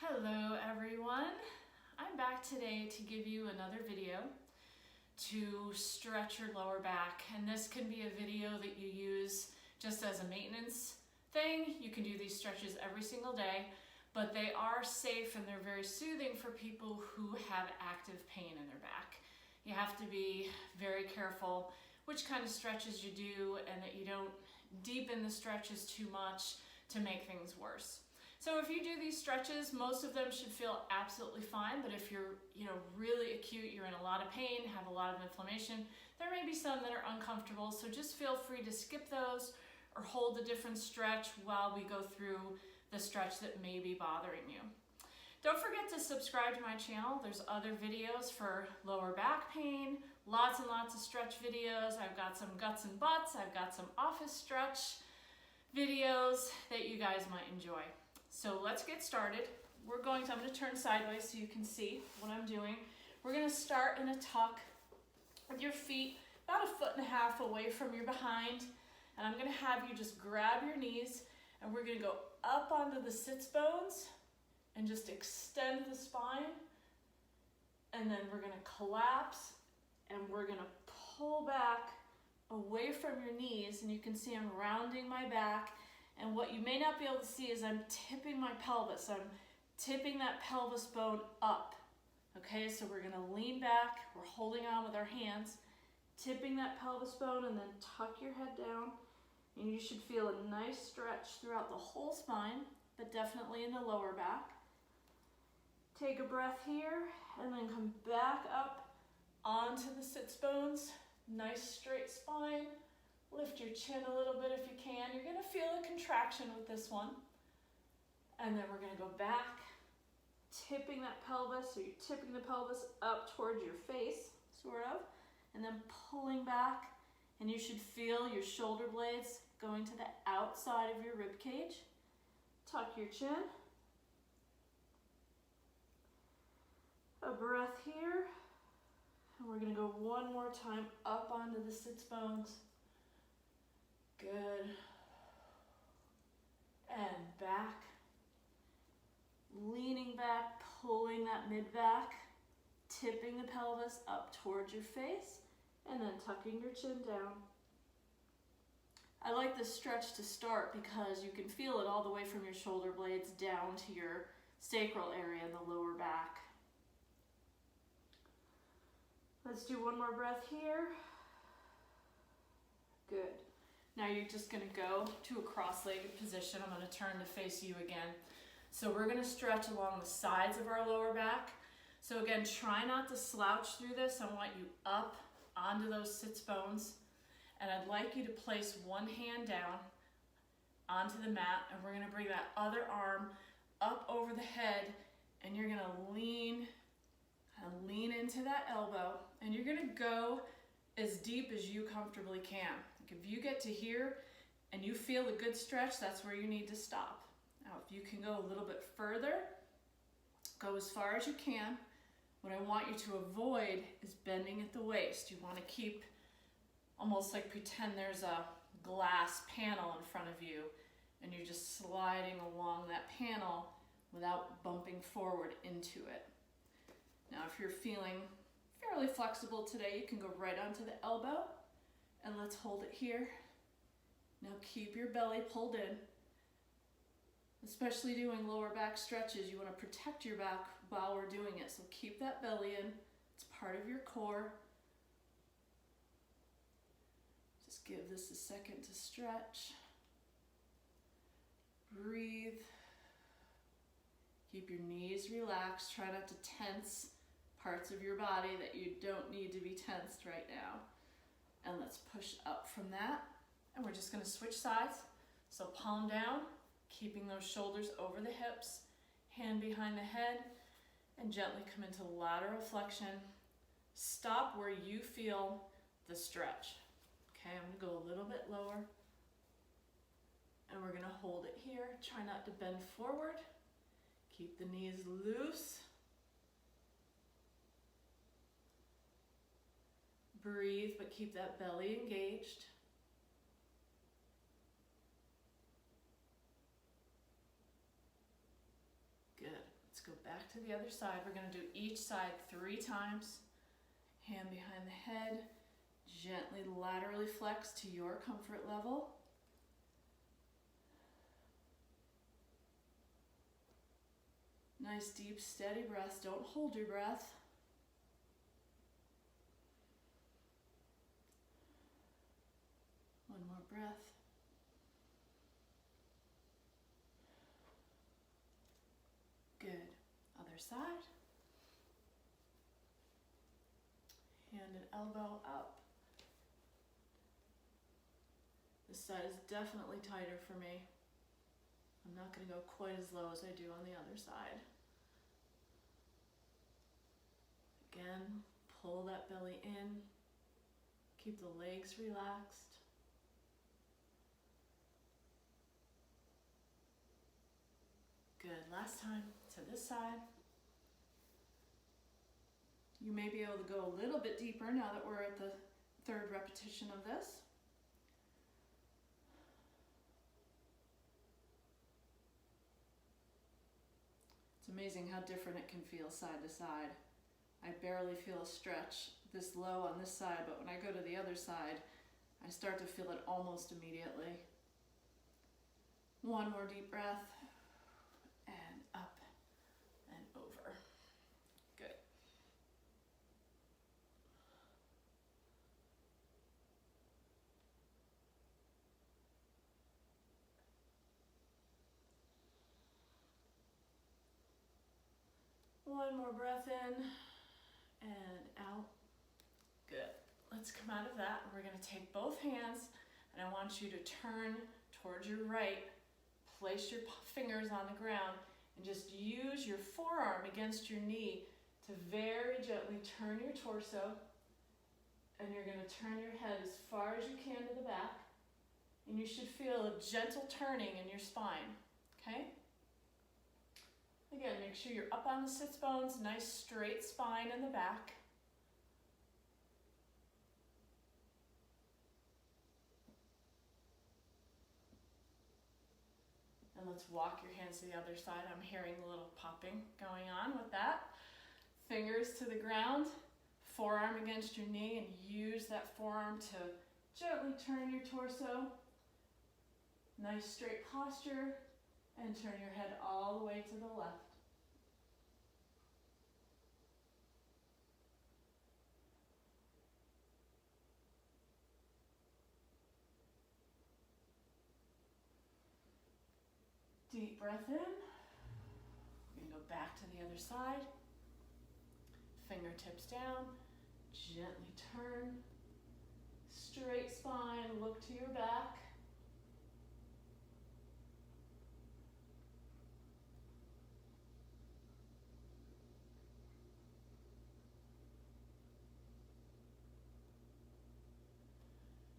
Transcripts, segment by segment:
Hello everyone. I'm back today to give you another video to stretch your lower back, and this can be a video that you use just as a maintenance thing. You can do these stretches every single day, but they are safe and they're very soothing for people who have active pain in their back. You have to be very careful which kind of stretches you do and that you don't deepen the stretches too much to make things worse. So if you do these stretches, most of them should feel absolutely fine, but if you're really acute, you're in a lot of pain, have a lot of inflammation, there may be some that are uncomfortable, so just feel free to skip those or hold a different stretch while we go through the stretch that may be bothering you. Don't forget to subscribe to my channel. There's other videos for lower back pain, lots and lots of stretch videos. I've got some guts and butts, I've got some office stretch videos that you guys might enjoy. So let's get started. I'm going to turn sideways so you can see what I'm doing. We're going to start in a tuck with your feet about 1.5 feet away from your behind. And I'm going to have you just grab your knees and we're going to go up onto the sits bones and just extend the spine. And then we're going to collapse and we're going to pull back away from your knees. And you can see I'm rounding my back. And what you may not be able to see is I'm tipping my pelvis. I'm tipping that pelvis bone up. Okay, so we're gonna lean back. We're holding on with our hands, tipping that pelvis bone, and then tuck your head down. And you should feel a nice stretch throughout the whole spine, but definitely in the lower back. Take a breath here, and then come back up onto the sits bones. Nice straight spine. Lift your chin a little bit if you can. You're going to feel a contraction with this one. And then we're going to go back, tipping that pelvis, so you're tipping the pelvis up towards your face, sort of, and then pulling back, and you should feel your shoulder blades going to the outside of your rib cage. Tuck your chin. A breath here. And we're going to go one more time up onto the sits bones. Good. And back. Leaning back, pulling that mid-back, tipping the pelvis up towards your face, and then tucking your chin down. I like this stretch to start because you can feel it all the way from your shoulder blades down to your sacral area in the lower back. Let's do one more breath here. Good. Now you're just going to go to a cross-legged position. I'm going to turn to face you again. So we're going to stretch along the sides of our lower back. So again, try not to slouch through this. I want you up onto those sits bones. And I'd like you to place one hand down onto the mat. And we're going to bring that other arm up over the head. And you're going to lean into that elbow. And you're going to go as deep as you comfortably can. If you get to here and you feel a good stretch, that's where you need to stop. Now, if you can go a little bit further, go as far as you can. What I want you to avoid is bending at the waist. You want to keep almost like pretend there's a glass panel in front of you and you're just sliding along that panel without bumping forward into it. Now, if you're feeling fairly flexible today, you can go right onto the elbow. And let's hold it here. Now keep your belly pulled in. Especially doing lower back stretches, you want to protect your back while we're doing it. So keep that belly in. It's part of your core. Just give this a second to stretch. Breathe. Keep your knees relaxed. Try not to tense parts of your body that you don't need to be tensed right now. And let's push up from that. And we're just going to switch sides. So palm down, keeping those shoulders over the hips, hand behind the head, and gently come into lateral flexion. Stop where you feel the stretch. Okay, I'm going to go a little bit lower. And we're going to hold it here. Try not to bend forward. Keep the knees loose. Breathe, but keep that belly engaged. Good. Let's to the other side. We're gonna do each side 3 times. Hand behind the head, gently laterally flex to your comfort level. Nice deep steady breath, don't hold your breath. One more breath. Good. Other side. Hand and elbow up. This side is definitely tighter for me. I'm not going to go quite as low as I do on the other side. Again, pull that belly in. Keep the legs relaxed. Good. Last time to this side. You may be able to go a little bit deeper now that we're at the 3rd repetition of this. It's amazing how different it can feel side to side. I barely feel a stretch this low on this side, but when I go to the other side, I start to feel it almost immediately. One more deep breath, and up and over. Good. One more breath in and out. Good. Let's come out of that. We're going to take both hands and I want you to turn towards your right. Place your fingers on the ground and just use your forearm against your knee to very gently turn your torso. And you're going to turn your head as far as you can to the back. And you should feel a gentle turning in your spine. Okay? Again, make sure you're up on the sits bones, nice straight spine in the back. And let's walk your hands to the other side. I'm hearing a little popping going on with that. Fingers to the ground, forearm against your knee, and use that forearm to gently turn your torso. Nice straight posture, and turn your head all the way to the left. Deep breath in. We're going to go back to the other side. Fingertips down. Gently turn. Straight spine. Look to your back.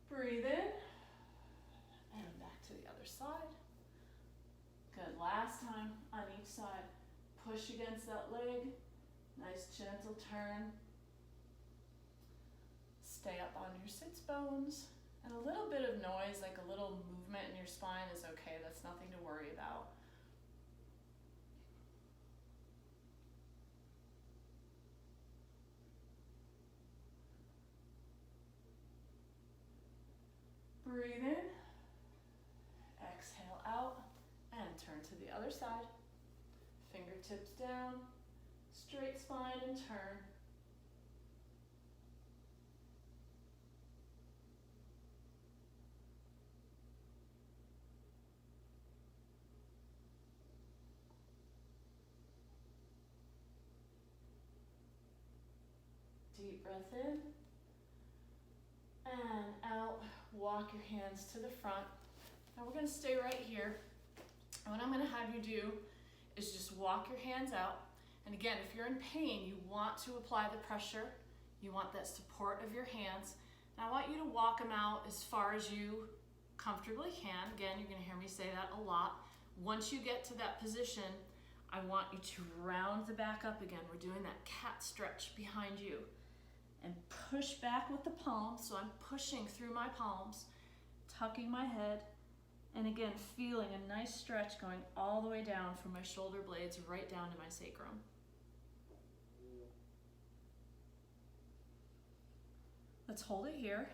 Breathe in. And back to the other side. Good, last time on each side. Push against that leg. Nice gentle turn. Stay up on your sits bones. And a little bit of noise, like a little movement in your spine is okay. That's nothing to worry about. Breathe in. Exhale out. And turn to the other side. Fingertips down, straight spine and turn. Deep breath in and out. Walk your hands to the front. Now we're going to stay right here. And what I'm going to have you do is just walk your hands out. And again, if you're in pain, you want to apply the pressure. You want that support of your hands. And I want you to walk them out as far as you comfortably can. Again, you're going to hear me say that a lot. Once you get to that position, I want you to round the back up again. We're doing that cat stretch behind you. And push back with the palms. So I'm pushing through my palms, tucking my head. And again, feeling a nice stretch going all the way down from my shoulder blades right down to my sacrum. Let's hold it here.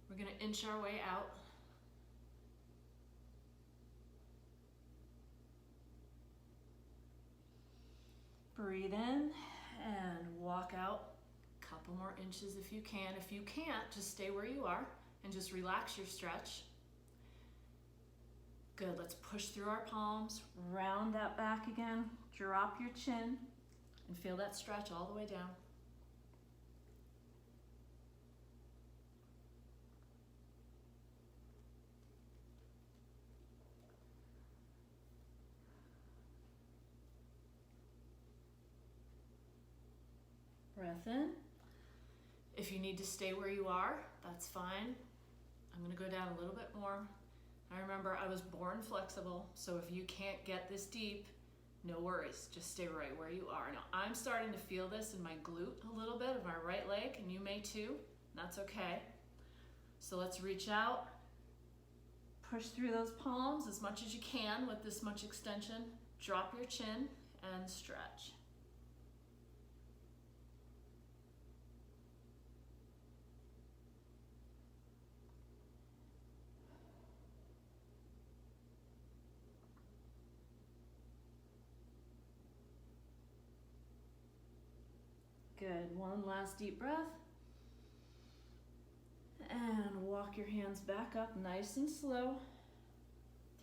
We're gonna inch our way out. Breathe in and walk out a couple more inches if you can. If you can't, just stay where you are and just relax your stretch. Good, let's push through our palms, round that back again, drop your chin, and feel that stretch all the way down. Breath in. If you need to stay where you are, that's fine. I'm gonna go down a little bit more. I remember I was born flexible, so if you can't get this deep, no worries, just stay right where you are. Now I'm starting to feel this in my glute a little bit of my right leg, and you may too, that's okay. So let's reach out, push through those palms as much as you can with this much extension, drop your chin and stretch. Good, one last deep breath. And walk your hands back up nice and slow.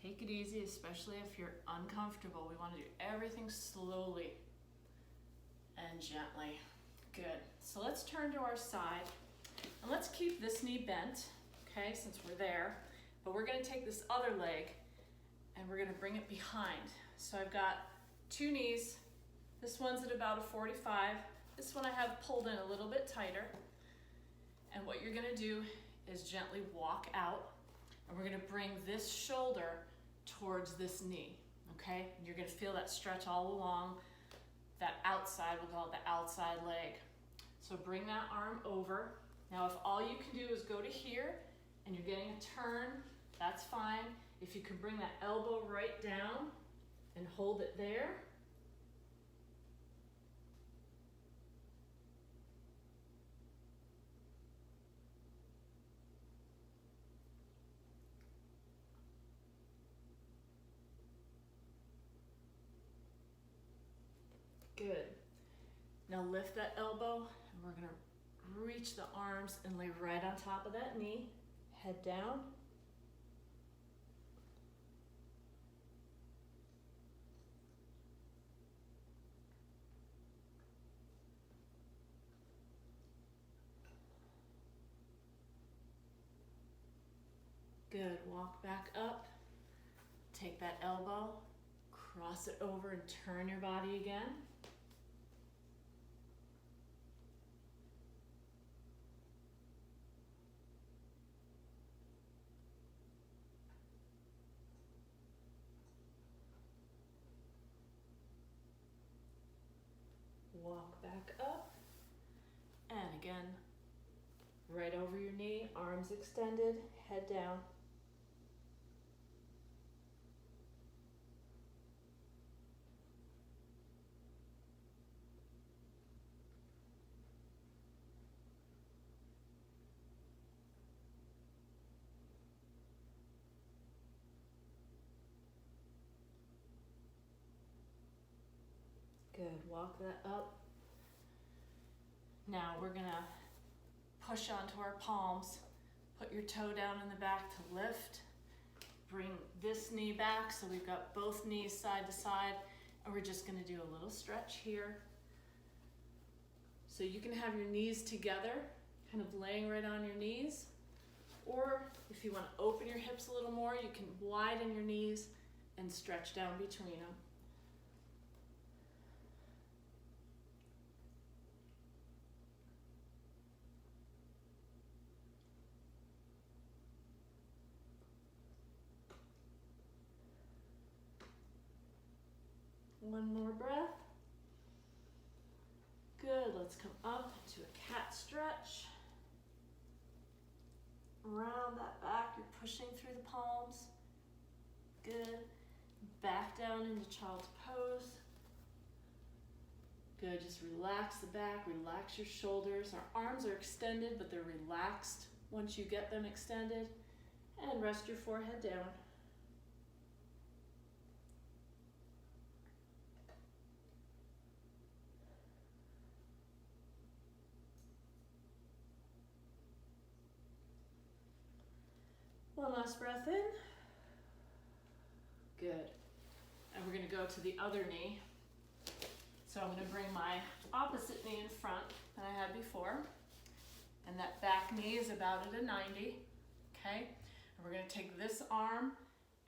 Take it easy, especially if you're uncomfortable. We want to do everything slowly and gently. Good, so let's turn to our side. And let's keep this knee bent, okay, since we're there. But we're gonna take this other leg and we're gonna bring it behind. So I've got two knees. This one's at about a 45. This one I have pulled in a little bit tighter. And what you're gonna do is gently walk out, and we're gonna bring this shoulder towards this knee, okay? And you're gonna feel that stretch all along that outside, we'll call it the outside leg. So bring that arm over. Now if all you can do is go to here and you're getting a turn, that's fine. If you can bring that elbow right down and hold it there. Good. Now lift that elbow, and we're gonna reach the arms and lay right on top of that knee. Head down. Good, walk back up. Take that elbow, cross it over and turn your body again. Walk back up, and again, right over your knee, arms extended, head down. Good, walk that up. Now we're gonna push onto our palms, put your toe down in the back to lift. Bring this knee back so we've got both knees side to side, and we're just gonna do a little stretch here. So you can have your knees together, kind of laying right on your knees, or if you wanna open your hips a little more, you can widen your knees and stretch down between them. One more breath. Good, let's come up to a cat stretch. Round that back, you're pushing through the palms. Good. Back down into child's pose. Good, just relax the back, relax your shoulders. Our arms are extended, but they're relaxed once you get them extended. And rest your forehead down. One last breath in. Good. And we're going to go to the other knee. So I'm going to bring my opposite knee in front that I had before. And that back knee is about at a 90. Okay? And we're going to take this arm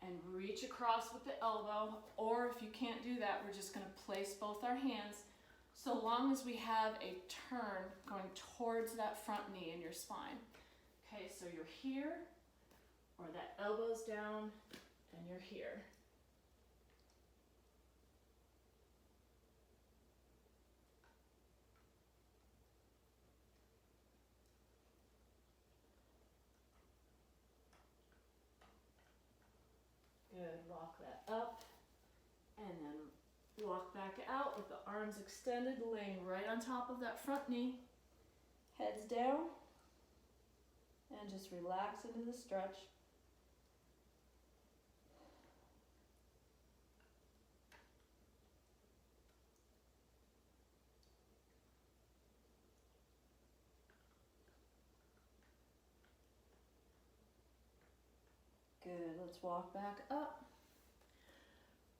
and reach across with the elbow. Or if you can't do that, we're just going to place both our hands so long as we have a turn going towards that front knee in your spine. Okay, so you're here, or that elbow's down, and you're here. Good, walk that up, and then walk back out with the arms extended, laying right on top of that front knee. Heads down, and just relax into the stretch. Good, let's walk back up.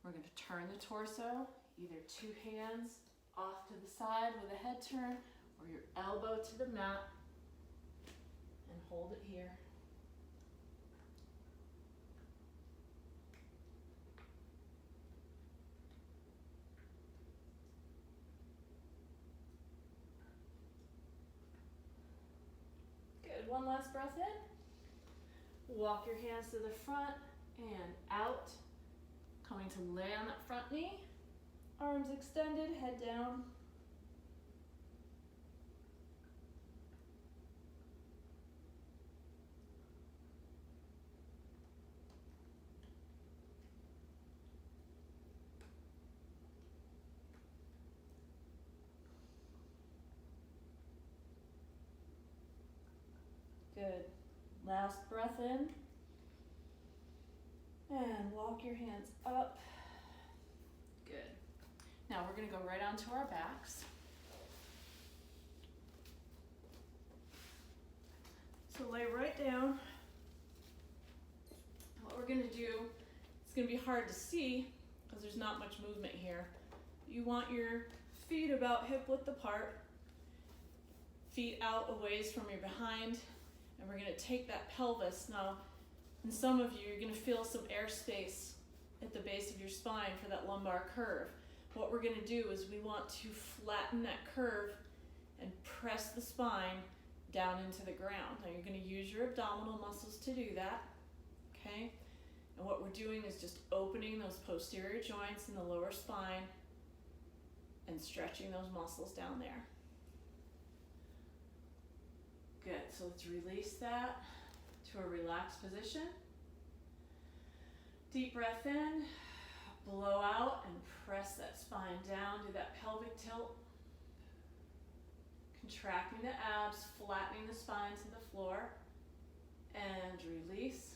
We're going to turn the torso, either two hands off to the side with a head turn, or your elbow to the mat, and hold it here. Good, one last breath in. Walk your hands to the front and out. Coming to lay on that front knee. Arms extended, head down. Good. Last breath in. And walk your hands up. Good. Now we're going to go right onto our backs. So lay right down. What we're going to do, it's going to be hard to see because there's not much movement here. You want your feet about hip width apart, feet out a ways from your behind, and we're going to take that pelvis. Now, in some of you, you're going to feel some air space at the base of your spine for that lumbar curve. What we're going to do is we want to flatten that curve and press the spine down into the ground. Now you're going to use your abdominal muscles to do that, okay? And what we're doing is just opening those posterior joints in the lower spine and stretching those muscles down there. Good, so let's release that to a relaxed position. Deep breath in, blow out, and press that spine down. Do that pelvic tilt. Contracting the abs, flattening the spine to the floor. And release.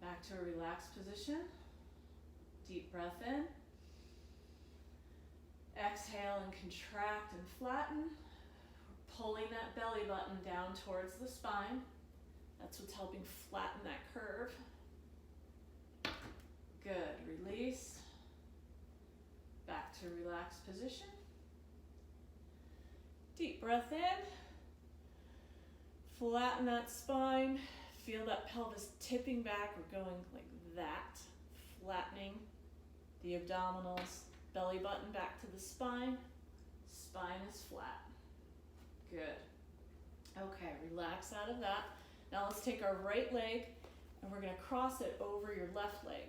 Back to a relaxed position. Deep breath in. Exhale and contract and flatten. Pulling that belly button down towards the spine. That's what's helping flatten that curve. Good, release. Back to relaxed position. Deep breath in. Flatten that spine. Feel that pelvis tipping back. We're going like that. Flattening the abdominals. Belly button back to the spine. Spine is flat. Good. Okay, relax out of that. Now let's take our right leg and we're going to cross it over your left leg.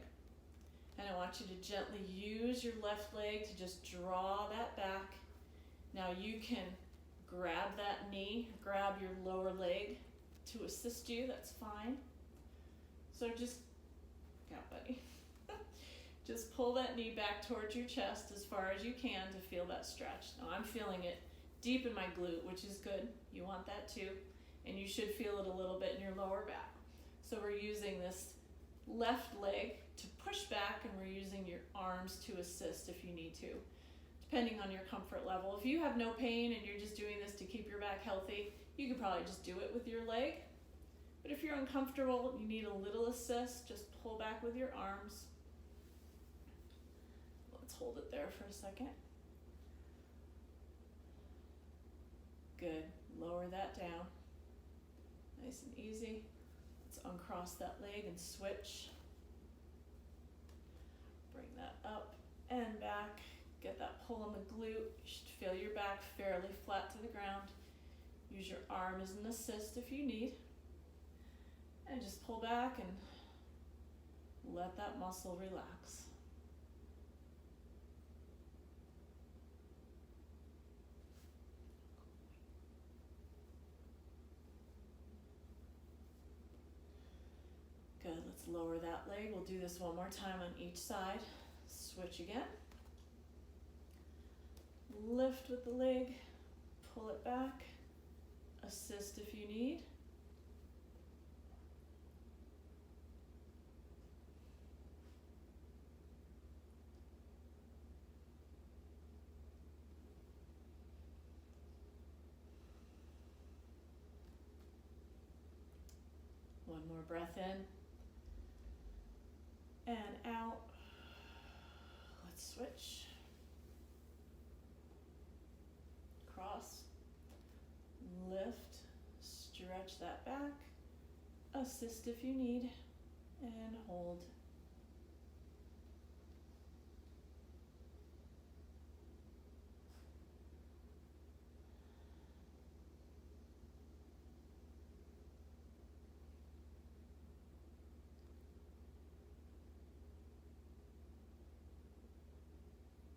And I want you to gently use your left leg to just draw that back. Now you can grab that knee, grab your lower leg to assist you, that's fine. So just, yeah, buddy. Just pull that knee back towards your chest as far as you can to feel that stretch. Now I'm feeling it deep in my glute, which is good. You want that too. And you should feel it a little bit in your lower back. So we're using this left leg to push back, and we're using your arms to assist if you need to, depending on your comfort level. If you have no pain and you're just doing this to keep your back healthy, you could probably just do it with your leg. But if you're uncomfortable, you need a little assist, just pull back with your arms. Let's hold it there for a second. Good. Lower that down. Nice and easy. Let's uncross that leg and switch. Bring that up and back. Get that pull on the glute. You should feel your back fairly flat to the ground. Use your arm as an assist if you need. And just pull back and let that muscle relax. Good, let's lower that leg. We'll do this one more time on each side. Switch again. Lift with the leg, pull it back, assist if you need. One more breath in and out. Let's switch. Cross, lift, stretch that back, assist if you need, and hold.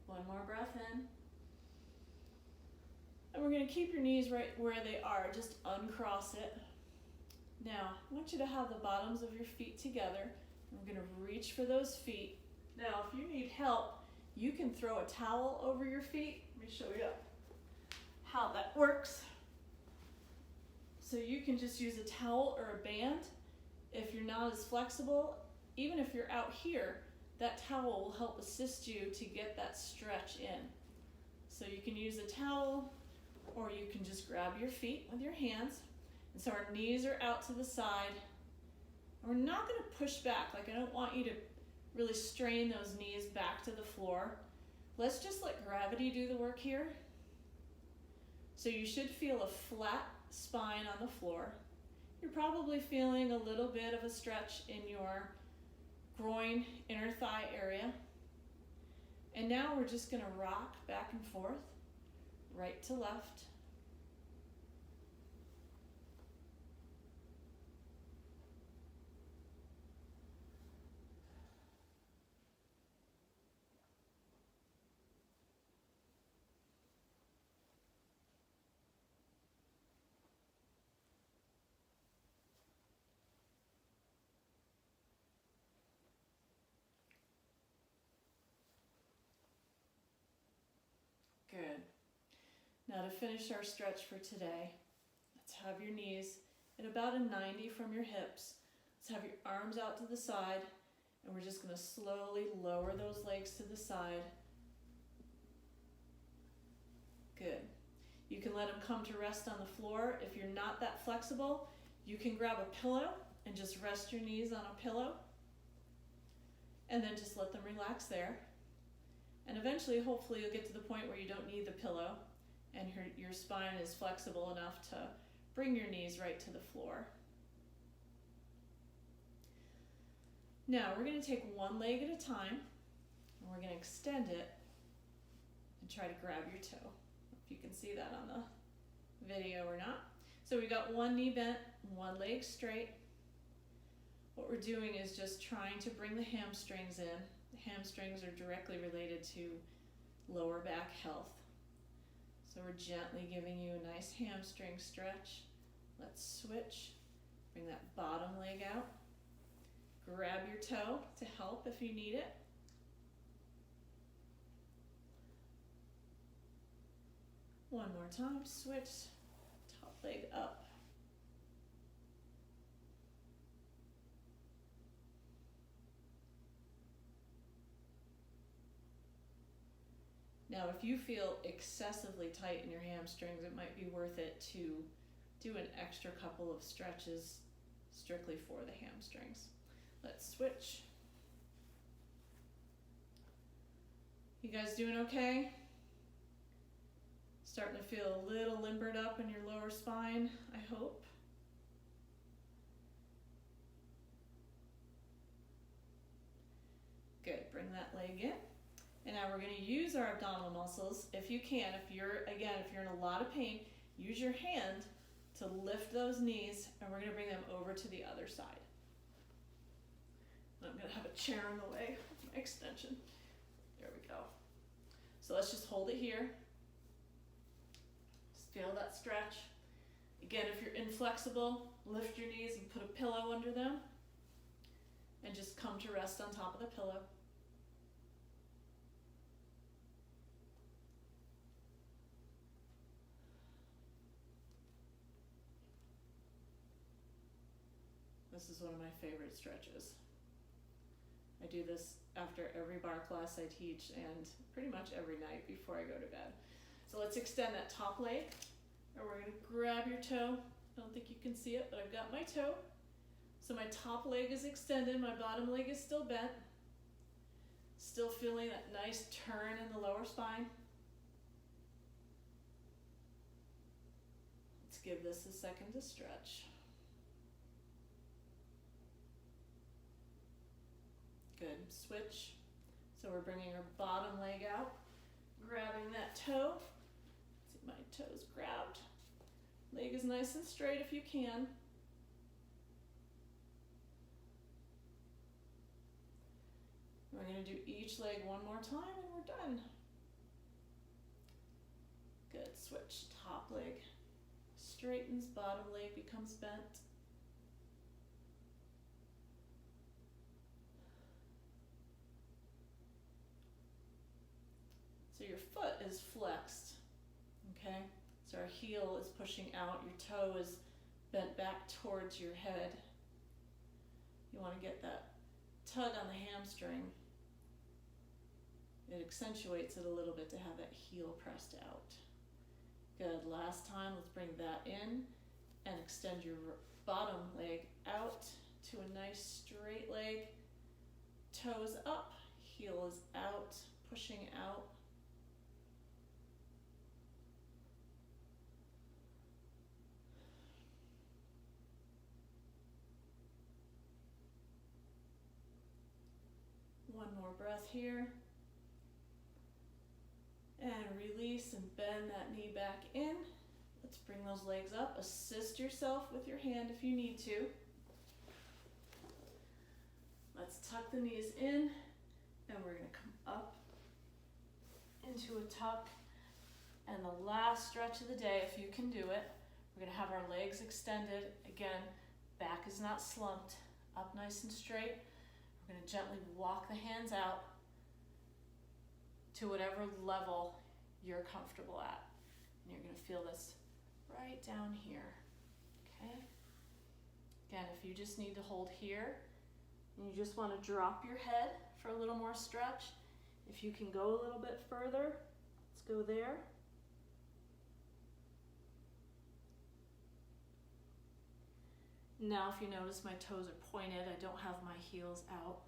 One more breath in. And we're going to keep your knees right where they are. Just uncross it. Now, I want you to have the bottoms of your feet together. And we're going to reach for those feet. Now, if you need help, you can throw a towel over your feet. Let me show you how that works. So you can just use a towel or a band. If you're not as flexible, even if you're out here, that towel will help assist you to get that stretch in. So you can use a towel, or you can just grab your feet with your hands. And so our knees are out to the side. And we're not going to push back. Like, I don't want you to really strain those knees back to the floor. Let's just let gravity do the work here. So you should feel a flat spine on the floor. You're probably feeling a little bit of a stretch in your groin, inner thigh area. And now we're just going to rock back and forth, right to left. Good. Now to finish our stretch for today, let's have your knees at about a 90 from your hips. Let's have your arms out to the side, and we're just going to slowly lower those legs to the side. Good. You can let them come to rest on the floor. If you're not that flexible, you can grab a pillow and just rest your knees on a pillow, and then just let them relax there. And eventually, hopefully, you'll get to the point where you don't need the pillow and your spine is flexible enough to bring your knees right to the floor. Now, we're going to take one leg at a time, and we're going to extend it and try to grab your toe. If you can see that on the video or not. So we got one knee bent, one leg straight. What we're doing is just trying to bring the hamstrings in. The hamstrings are directly related to lower back health. So we're gently giving you a nice hamstring stretch. Let's switch. Bring that bottom leg out. Grab your toe to help if you need it. One more time, switch, top leg up. Now, if you feel excessively tight in your hamstrings, it might be worth it to do an extra couple of stretches strictly for the hamstrings. Let's switch. You guys doing okay? Starting to feel a little limbered up in your lower spine, I hope. Good, bring that leg in. And now we're going to use our abdominal muscles if you can. If you're in a lot of pain, use your hand to lift those knees, and we're going to bring them over to the other side. I'm going to have a chair in the way of my extension. There we go. So let's just hold it here. Just feel that stretch. Again, if you're inflexible, lift your knees and put a pillow under them, and just come to rest on top of the pillow. This is one of my favorite stretches. I do this after every bar class I teach and pretty much every night before I go to bed. So let's extend that top leg, and we're gonna grab your toe. I don't think you can see it, but I've got my toe. So my top leg is extended, my bottom leg is still bent. Still feeling that nice turn in the lower spine. Let's give this a second to stretch. Good, switch. So we're bringing our bottom leg out, grabbing that toe. See, my toe's grabbed. Leg is nice and straight if you can. We're going to do each leg one more time and we're done. Good, switch. Top leg straightens, bottom leg becomes bent. So your foot is flexed, okay? So our heel is pushing out, your toe is bent back towards your head. You want to get that tug on the hamstring. It accentuates it a little bit to have that heel pressed out. Good, last time, let's bring that in and extend your bottom leg out to a nice straight leg. Toes up, heel is out, pushing out. One more breath here. And release and bend that knee back in. Let's bring those legs up. Assist yourself with your hand if you need to. Let's tuck the knees in, and we're going to come up into a tuck. And the last stretch of the day, if you can do it, we're going to have our legs extended. Again, back is not slumped, up nice and straight. We're going to gently walk the hands out to whatever level you're comfortable at. And you're going to feel this right down here, okay? Again, if you just need to hold here, and you just want to drop your head for a little more stretch, if you can go a little bit further, let's go there. Now, if you notice my toes are pointed, I don't have my heels out.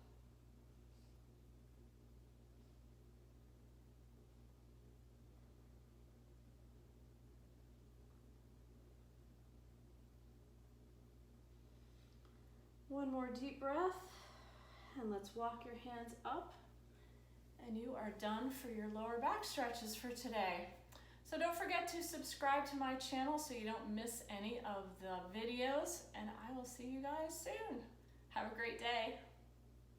One more deep breath, and let's walk your hands up, and you are done for your lower back stretches for today. So don't forget to subscribe to my channel so you don't miss any of the videos, and I will see you guys soon. Have a great day.